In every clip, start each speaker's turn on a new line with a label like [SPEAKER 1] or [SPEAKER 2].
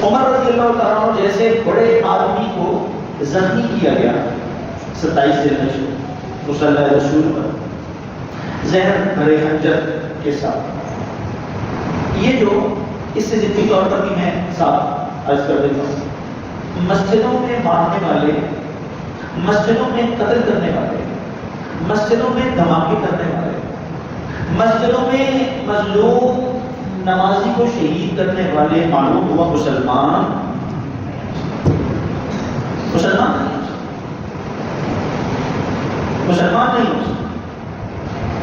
[SPEAKER 1] عمر رضی اللہ تعالیٰ عنہ جیسے بڑے آدمی کو زخمی کیا گیا 27 دن مصلی رسول پر زہر بھرے خنجر کے ساتھ. یہ جو اس سے ضمنی طور پر بھی میں صاحب عرض کر دیتا ہوں، مسجدوں میں مارنے والے، مسجدوں میں قتل کرنے والے، مسجدوں میں دھماکے کرنے والے، مسجدوں میں مظلوم نمازی کو شہید کرنے والے معلوم ہوا مسلمان نہیں ہو سکتا.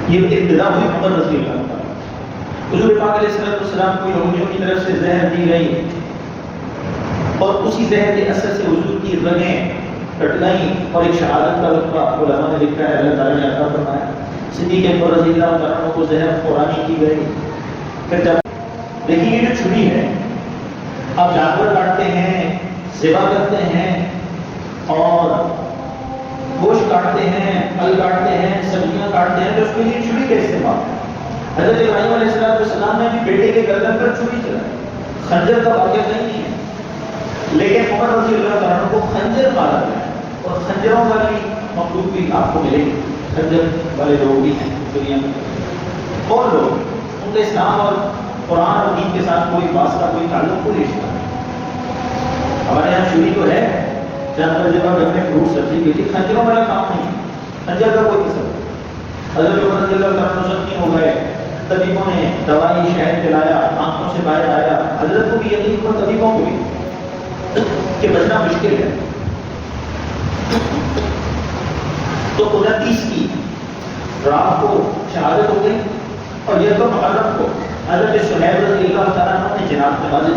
[SPEAKER 1] یہ ابتدا ہوئی عمر رضی اللہ عنہ. حضور پاک علیہ السلام کو یہودیوں کی طرف سے زہر دی گئی اور اسی زہر کے اثر سے حضور کی رگیں کٹ گئیں اور ایک شہادت کا رتبہ علماء نے لکھا ہے اللہ تعالیٰ نے عطا فرمایا. صدیق اکبر رضی اللہ عنہ کو زہر قرآنی کی گئی. پھر جب دیکھیے یہ جو چھری ہے، آپ جانور کاٹتے ہیں، ذبح کرتے ہیں اور گوشت کاٹتے ہیں، پھل کاٹتے ہیں، سبزیاں کاٹتے ہیں، تو اس کے لیے چھری کا استعمال ہے. حضرت ابراہیم علیہ السلام نے بھی بیٹے کے گردن پر چھری چلائی. خنجر کا واقعہ نہیں ہے، لیکن عمر رضی اللہ تعالیٰ عنہ کو خنجر مارا گیا اور خنجروں والی مخلوق بھی آپ کو ملے گی. خنجر والے لوگ بھی ہیں دنیا میں، اور لوگ ان کا اسلام اور قرآن اور دین کے ساتھ کوئی واسطہ، کوئی تعلق، کوئی رشتہ نہیں. ہمارے یہاں چھری تو ہے جانور جب آپ اپنے فروٹ سبزی کے لیے، خنجروں والا کام نہیں ہے، خنجر کا کوئی قسم نہیں. حضرت عمر رضی اللہ تعالیٰ عنہ زخمی ہو گئے، طبیبوں نے دوائی شہد پلایا، آنکھوں سے باہر آیا. حضرت کو بھی یقین ہوا، طبیبوں کو بھی، کہ بچنا مشکل ہے. تو 29 کی رات کو شہادت ہو گئی اور یہ تو محرم کو حضرت سہیل رضی اللہ تعالیٰ عنہ نے جناب نماز